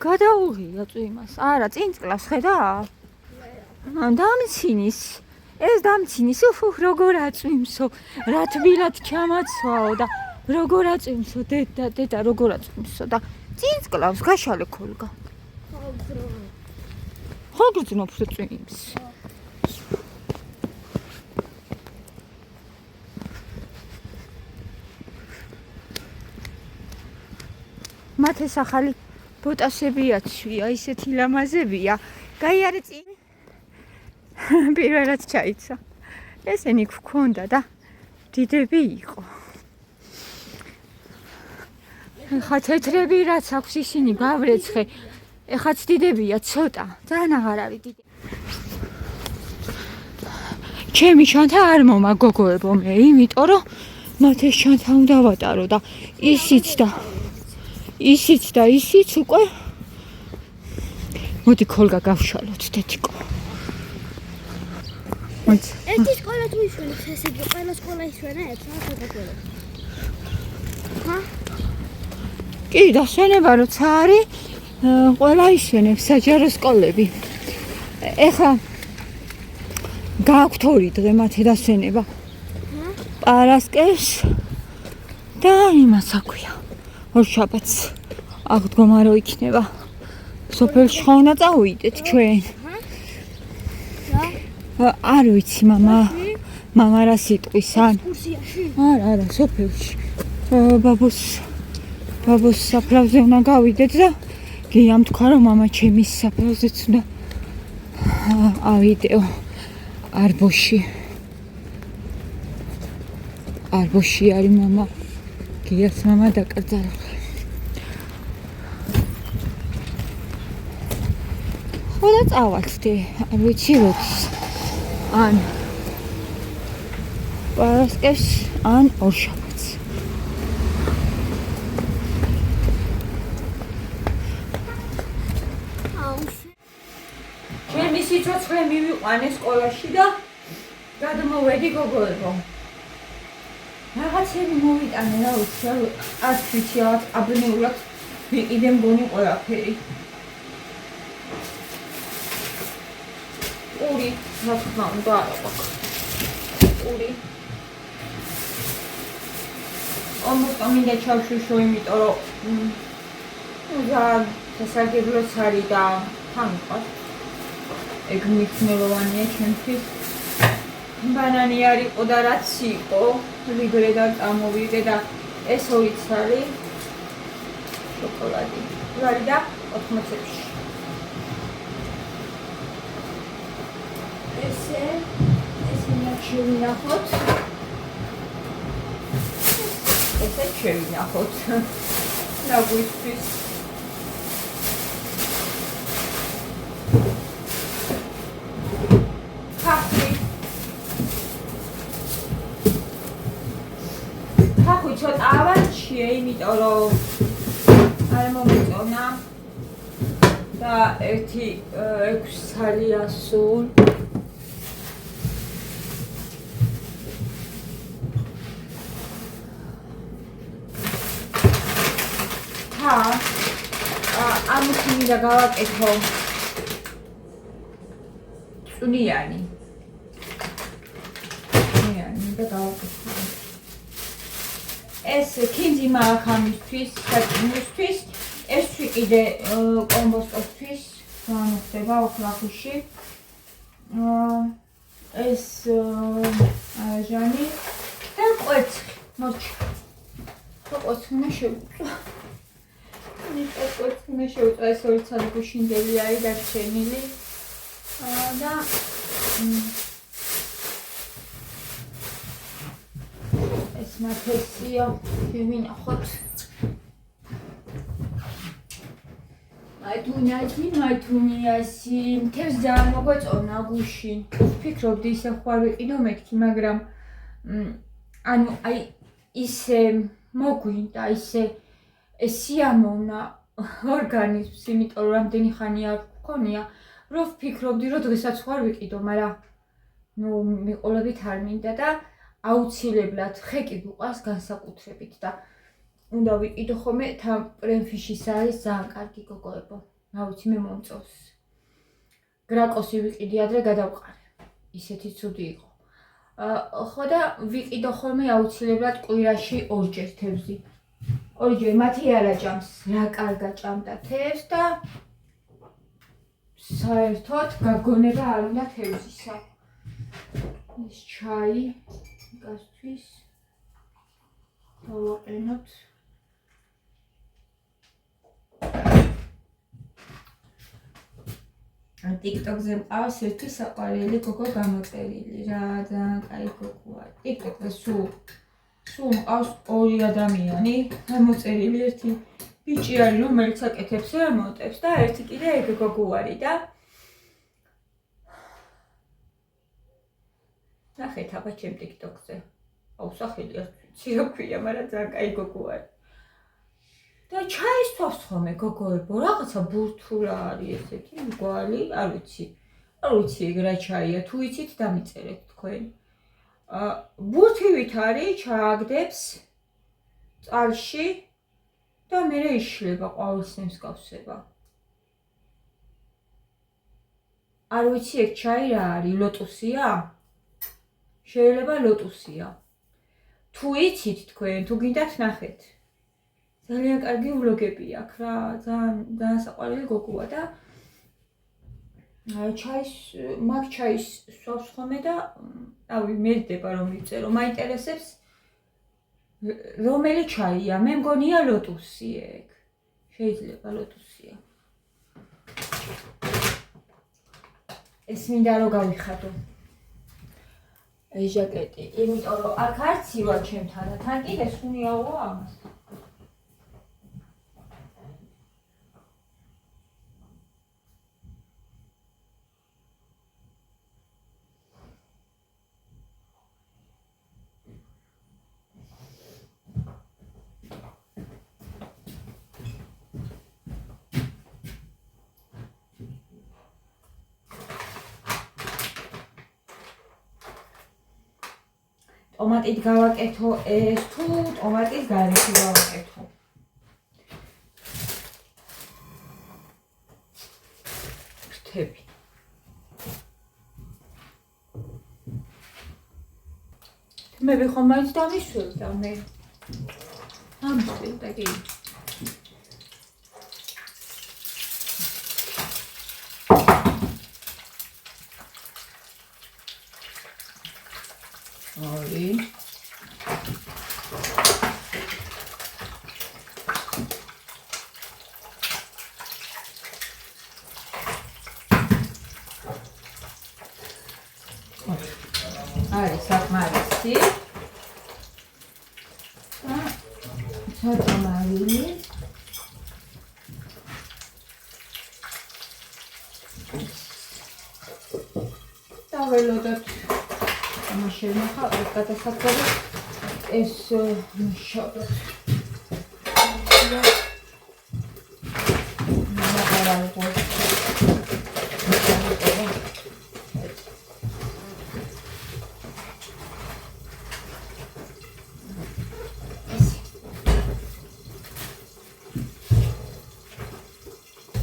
გადაუღია წვიმას. არა, წინ წლავს ხედა? დამცინის. ეს დამცინის, როგორ აწვიმსო, რა თბილად ჩამაცვაო და როგორ აწვიმსო, დედა როგორ აწვიმსო და წინ წლავს გაშალე ქოლგა. ხო გრძნობ წვიმს. მათ ეს ახალი ბოტასებია ცვია, ისეთი ლამაზებია. გაიარე წინ. პირველად ჩაიცა. ესენი გქონდა და დიდები იყო. ხა თეთრები რაც აქვს ისინი გავრეცხე. ეხაც დიდებია ცოტა. ძალიან აღარ არის დიდი. ჩემი შანთა არ მომა გოგოებო მე, იმიტომ რომ მათ ეს შანთა უნდა ვატარო და ისიც და ისიც უკვე მოდი ქოლგა გავშალოთ თეთიკო. ერთი სკოლა თუ ისვენებს, ესე იგი ყველა სკოლა ისვენებს, რა გაგაკეთებ? ჰა? კი, დასვენება როცა არის, ყველა ისვენებს საჯარო სკოლები. ეხლა გააქვთ 2 დღე მათი დასვენება. პარასკევს და იმას აქვია. ორშაბათს აღდგომა რო იქნება. სოფელში ხო უნდა წავიდეთ ჩვენ. არ ვიცი მამა რა სიტყვის ან არა სოფელში ბაბოს საფლავზე უნდა გავიდეთ და გიამ თქვა რომ მამა ჩემის საფლავზეც უნდა ავიდეო არბოში არის მამა გიას მამა დაკრძალა. ხო და წავალთ არ ვიცი როდის ან პარასკევს ან ორშაბათს. ჩემი სიცოცხლე მივიყვანე სკოლაში და გადმოვედი გოგოებო. რაღაცები მოვიტანე რა ვიცი, არ ვიცი აბნეულად ვიყიდე მგონი ყველაფერი. ური რა თქმა უნდა არა გვაქვს. ური ამიტომ მინდა ჩავშუშო, იმიტომ რომ რა სასარგებლოც არის და თან ვიყავ. ეგ მნიშვნელოვანია ჩემთვის. ბანანი არ იყო და რაც იყო, ვიგრედან წამოვიდე და ეს 2-ც არის შოკოლადი. არის და 80 წელში. ესე შევინახოთ. ესე შევინახოთ. რა გვისთვის. ხახვი ცოტა ავარჩიე, იმიტომ რომ არ მომეწონა და 1.600 სულ. ამით მინდა გავაკეთო წვნიანი მინდა გავაკეთო. ეს ქინძი მაქვს ამისთვის, საჭმელისთვის, ეს ვიყიდე კომბოსტისთვის, განუხდება ოქრახუში. ეს ჟანი და კვერცხი, მოჩი. კვერცხი უნდა შევუწვა. ეს 2 ცალი გუშინდელი არის დარჩენილი და ეს მათესია შევინახოთ. მაითუნიასი მთებს ძალიან მოგვეწონა გუშინ. ვფიქრობდი ისე ხوار ვიყიდო მეთქი, მაგრამ ანუ აი ისე მოგვინდა, ისე სიამოვნა ორგანიზმს, იმიტომ რომ რამდენი ხანი არ გქონია, რომ ვფიქრობდი რომ დღესაც ხوار ვიყიდო, მაგრამ მიყოლებით არ მინდა და აუცილებლად ხე კი გვყავს განსაკუთრებით და უნდა ვიყიდო ხოლმე თან პრემფიშის არის ძალიან კარგი გოგოებო. რა ვიცი მე მომწონს. გრაკოსი ვიყიდი ადრე გადავყარე. ისეთი ცუდი იყო. ხო და ვიყიდო ხოლმე აუცილებლად კვირაში ორჯერ თევზი. ორჯერ მათი არა ჭამს, რა კარგად ჭამდა თევზს და საერთოდ გაგონება არ უნდა თევზისა. ეს ჩაი გასთვის დავაყენოთ. TikTok-ზე მყავს ერთი საყვარელი გოგო გამოწერილი რა ძალიან კაი გოგოა. TikTok-ზე სულ მყავს ორი ადამიანი გამოწერილი ერთი ბიჭი არის რომელიც აკეთებს რემონტებს და ერთი კიდე ეგ გოგო არის და ნახეთ აბა ჩემ TikTok-ზე. აუსახელი არ ვიცი რა ქვია, მაგრამ ძალიან კაი გოგო არის. და ჩაისვავს ხოლმე გოგოებო, რაღაცა ბურთულა არის ესეთი მგვალი, არ ვიცი ეგ რა ჩაია, თუ იცით დამიწერეთ თქვენ. ბურთივით არის, ჩააგდებს წყალში და მერე იშლება ყვავილს მსგავსება. არ ვიცი ეგ ჩაი რა არის, ლოტუსია? შეიძლება ლოტუსია. თუ იცით თქვენ, თუ გინდათ ნახეთ. ძალიან კარგი ვლოგები აქვს რა, ძალიან საყვარელი გოგოა და მაგ ჩაის სვავს ხოლმე და ავი მერდება რომ მიწერო, მაინტერესებს რომელი ჩაია, მე მგონია ლოტუსი ეგ. შეიძლება ლოტუსია. ეს მინდა რომ გავიხადო. ეს ჟაკეტი, იმიტომ რომ აქ არც ივა ჩემთან და თან კიდე სუნიაოა ამას. ტომატით გავაკეთო ეს თუ ტომატის გარეშე გავაკეთო. ფრთები. მე ვიხო მაინც დამისვევდა მე. ამშვევდა კი. ორი არის საკმარისი და ცოტა მარილი და ველოდოთ შემეხა გადასაკვირად ეს შავდა.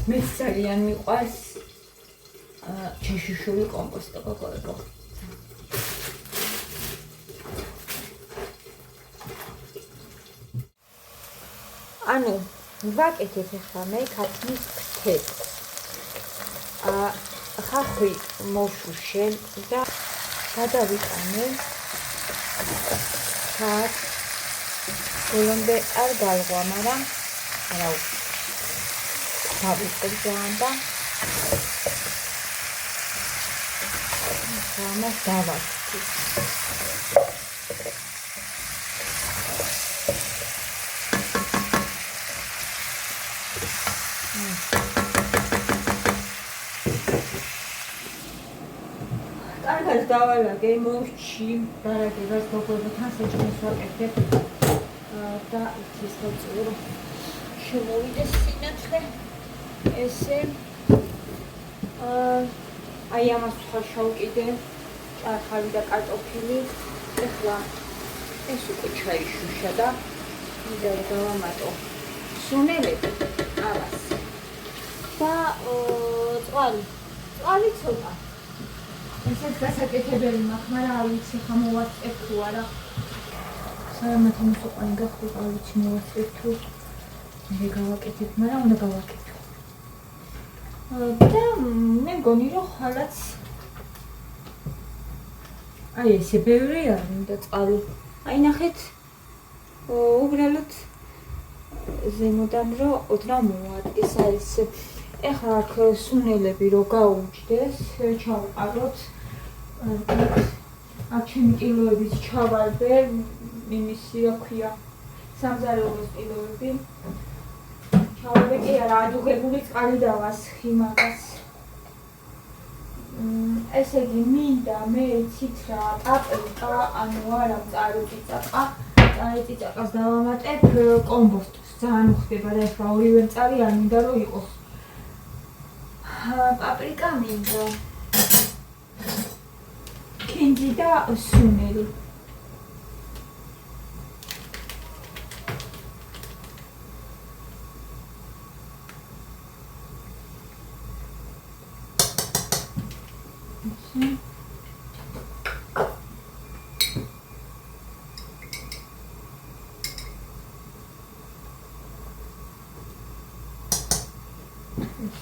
მე ძალიან მიყვარს ჩაშუშული კომპოსტო გოგოებო. ანუ ვაკეთებ ახლა მე ქათმის ფრთებს. ხახვი მოვშუშე და გადავიტანე. ხათ ბოლომდე არ galgwa, მაგრამ რა ვიცი. დავიწყებ ძალიან და ამას დავასწრებ. კარგად დავალაგე მოვჩი დარაგებას გოგოებთან საჭმელს ვაკეთებ და იცის ხოწურო შემოვიდეს სინათლე ესე აი ამას ხაშავ კიდე ჭარხალი და კარტოფილი ეხლა ეს უკვე ჩაიშუშა და მინდა რომ დავამატო სუნელები, ყავას და წყალი ცოტა. ესეც გასაკეთებელი მაქვს, მაგრამ არ ვიცი ხა მოვაწევ თუ არა. საერთოდ მოსუყვანი გახდება, არ ვიცი მოვაწევ თუ მე გავაკეთებ, მაგრამ უნდა გავაკეთო. და მე მგონი რომ ხალაც აი ესე ბევრი არის და წყალი. აი ნახეთ უბრალოდ ზემოდან რომ ოდნავ მოვადგეს არის. ეხლა აქ სუნელები რო გაუჯდეს, ჩავყაროთ. აქ ჩემი ტილოებიც ჩავარდე, იმისი რა ქვია, სამზარეულოს ტილოები. ჩავარდე კი არა, ადუღებული წყალი დავასხი მაგას. ესე იგი მინდა მე იცით რა, პაპრიკა, ანუ არა მწარე წიწაკას დავამატებ კომბოსტს. ძალიან უხდება და ეხლა ორივე მწარი არ მინდა რომ იყოს. პაპრიკა მინდა. კინძი და სუნელი.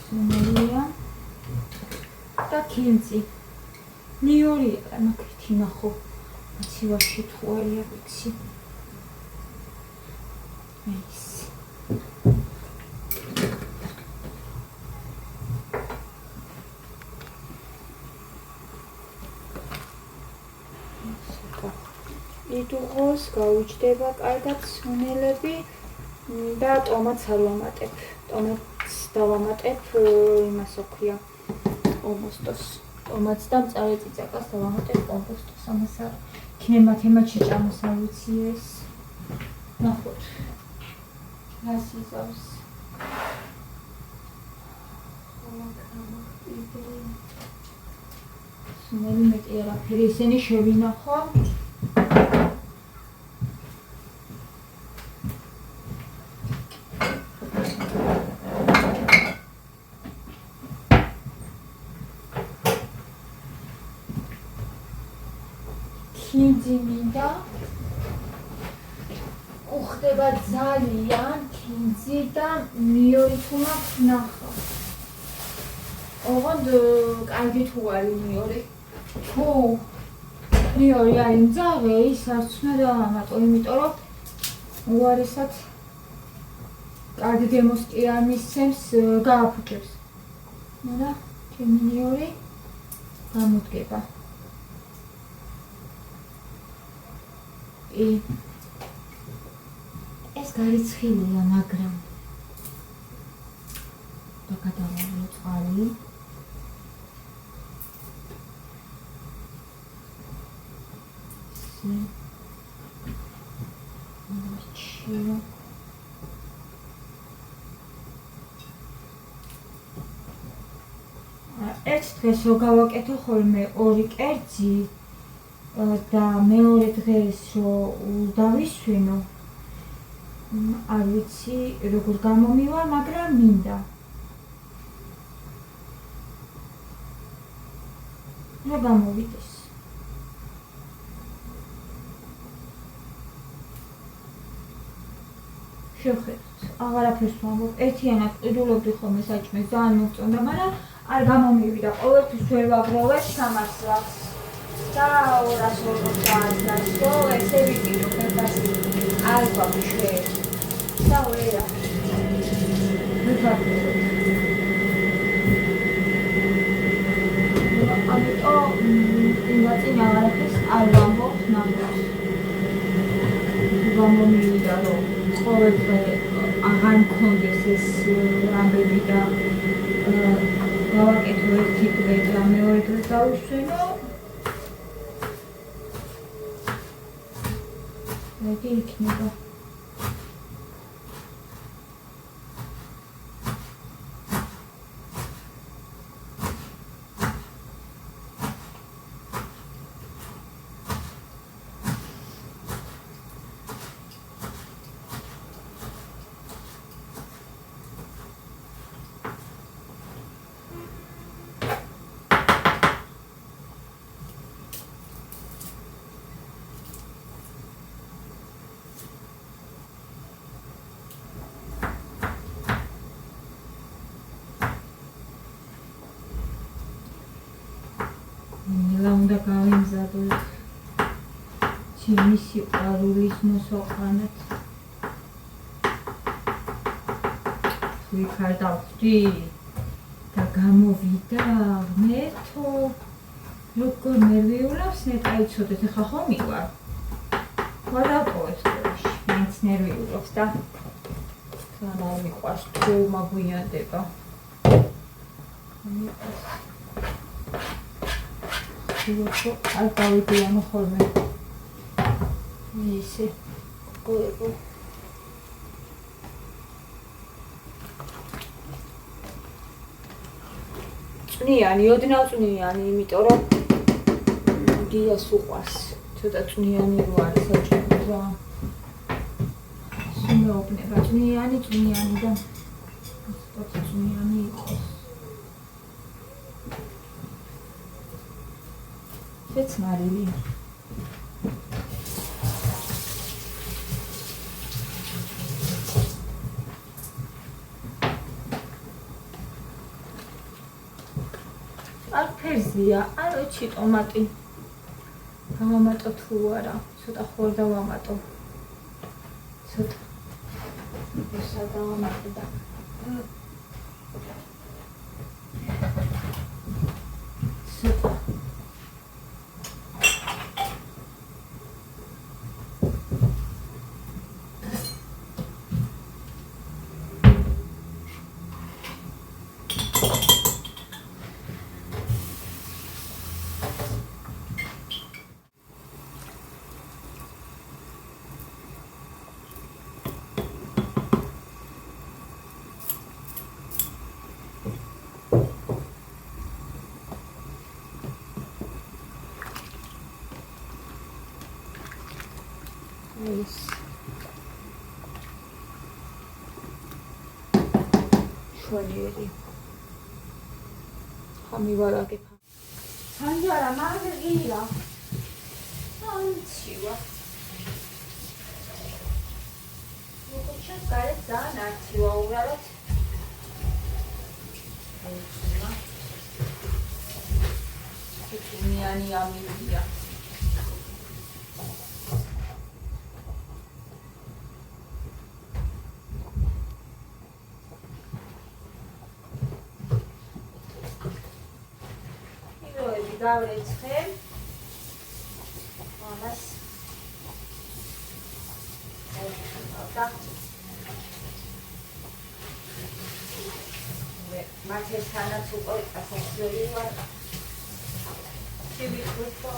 სუნელია და კინძი. ნიორია და მაგითი ნახო. მაცივაში თუ არია ვიცი. ეს. იდუღოს გაუჯდება კარგად სუნელები და ტომატს არ ვამატებ. ტომატს დავამატებ იმას ოქია კომბოსტოს. ტომატს და მწარე წიწაკას დავამატებ კომბოსტოს. ამას არ ქნემათემათ შეჭამოს არ ვიცი ეს. ნახოთ. რას იზავს. სუნელი მეტი არაფერი, ისინი შევინახო. კინძი მინდა. უხდება ძალიან კინძი და ნიორი თუ მაქვს ნახა. ოღონდ კარგი თუ არის ნიორი. თუ ნიორი არის მძაღე, ის არც უნდა დავამატო, იმიტომ რომ უარესად კარგი გემოს კი არ მისცემს, გააფუჭებს. მაგრამ ჩემი ნიორი გამოდგება. ეს გარიცხილია, მაგრამ და გადავავლო წყალი. ერთ დღეს რო გავაკეთო ხოლმე 2 კერძი და მეორე დღეს რო დავისვენო, არ ვიცი როგორ გამომივა, მაგრამ მინდა. რა გამოვიდეს. შევხედოთ, აღარაფერს ვამბობ, ერთიანად ყიდულობდი ხოლმე საჭმელს, ძალიან მოგწონდა, მაგრამ არ გამომივიდა, ყოველთვის ვერ ვაგროვებ 300 ლარს. და 240 ლარს, ესე ვიყიდო ფერდას არ გვაქვს შენ. და ვერა. ამიტომ იმათი აღარაფერს არ ვამბობ ნამდვილად. გამომივიდა რომ ყოველდღე აღარ მქონდეს ეს ამბები და გავაკეთო ერთი დღე და მეორე დღეს დავისვენო. ეგ იქნება. ახლა უნდა გავიმზადოთ ჩემი სიყვარულის მოსაყვანად. თუ იქ არ დავხვდი და გამოვიდა ღმერთო, როგორ ნერვიულობს ნეტაიცოდეთ, ახლა ხომ მივარ. ვარაყოვებს სკოლაში, მაინც ნერვიულობს და თან არ მიყვარს თუ მაგვიანდება. არ გავიგიანო ხოლმე ისე გოებო წვნიანი, ოდნავ წვნიანი, იმიტომ რომ გიას უყვარს ცოტა წვნიანი რო არის საჭირო სუმეობნება წვნიანი და ცოტა წვნიანი იყოს. შეცმარილი. არ ფერზია, არ ვიცი ტომატი. დავამატო თუ არა, ცოტა ხوار დავამატო. ცოტა. ესა დავამატე და ცოტა. შულიერი ხამივარაგებ სანჯარა მაგირა ანცივა მოხუჩა გარეთ ძალიან არცივა უბრალოდ წვნიანი ამილია გავრეცხე ამას და მათეს თანაც უკვე ასასვლელი ვარ შევიხვეწო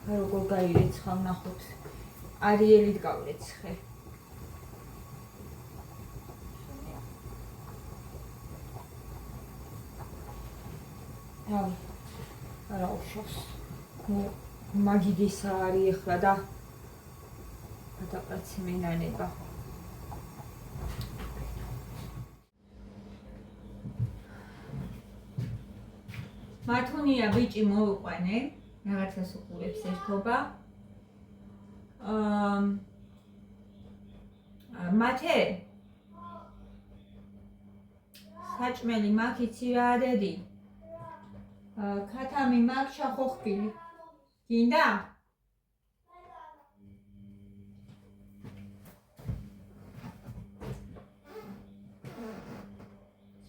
როგორ გაირეცხავ ნახოთ არიელით გავრეცხე არა უშავს მაგიგისა არის ახლა და გადაყრაცი მენანება მართუნია ბიჭი მოვიყვანე რაღაცას უყურებს ერთობა. მათე საჭმელი მაქვს იცი რა დედი? ქათამი მაქვს შახოხბილი. გინდა?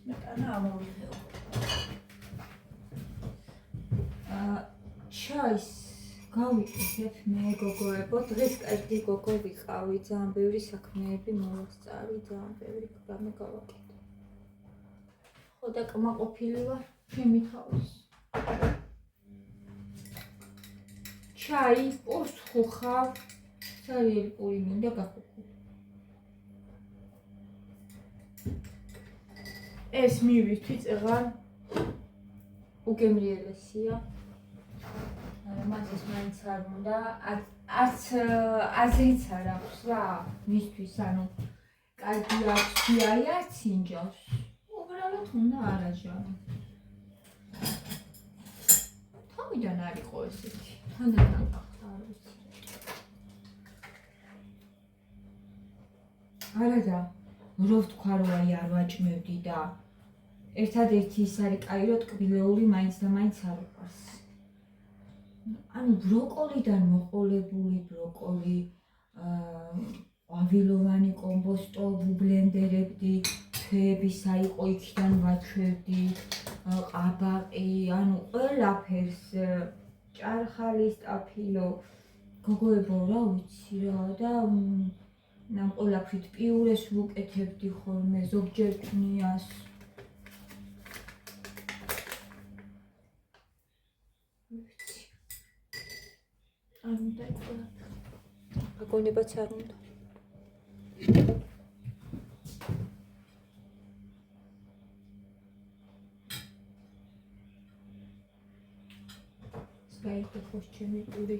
სმეტანა ამოვიღეო. ჩაის გავიყიდებ მე გოგოებო, დღეს კარგი გოგო ვიყავი, ძალიან ბევრი საქმეები მოვასწარი, ძალიან ბევრი პროგრამა გავაკეთე. ხო და კმაყოფილი ვარ ჩემი თავს. ჩაი პურს ხუხავ, ძალიან პური მინდა გახუხო. ეს მივიდი წეღარ უგემრიელესია. მათეს მაინც არ უნდა არც აზრიც არ აქვს რა მისთვის ანუ კარგი აქვს აი არც ინჯავს უბრალოდ უნდა არაჟანო თავიდან არ იყო ესეთი. თანდათან გახდა, არ ვიცი. არა და რო ვთქვა რომ აი არ ვაჭმევდი და ერთადერთი ის არის კაი რომ ტკბილეული მაინც და მაინც არ უყვარს. ანუ ბროკოლიდან მოყოლებული ბროკოლი, ყვავილოვანი კომბოსტო ვუბლენდერებდი, თვეები საიყო იქიდან ვაჩვევდი, ყაბაყი, ანუ ყველაფერს, ჭარხალი, სტაფილო, გოგოებო რა ვიცი რა და ამ ყველაფრით პიურეს ვუკეთებდი ხოლმე, ზოგჯერ ქნიას. ვიცი. არ უნდა იყო. გოგონებაც არ უნდა. გაიხო ხოს ჩემი პური.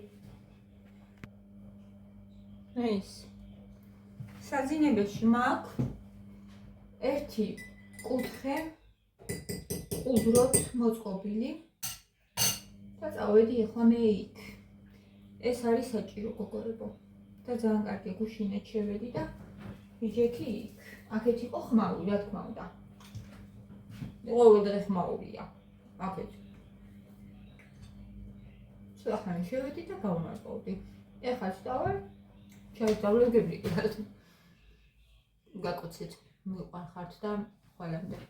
ეს საძინებელში მაქვს ერთი კუთხე ყუდროთ მოწყობილი და წავედი ახლა მე იქ. ეს არის საჭირო გოგოებო და ძალიან კარგი გუშინეთ შევედი და ვიჯექი იქ. აქეთ იყო ხმაური, რა თქმა უნდა. ყოველდღე ხმაურია აქეთ. ახლა შევედი და გავმარკვევდი. ეხლა ვსტავარ, ჩავსწავლე გებრიკად. გაკოცეთ, მიყვარხართ და ყველამდე.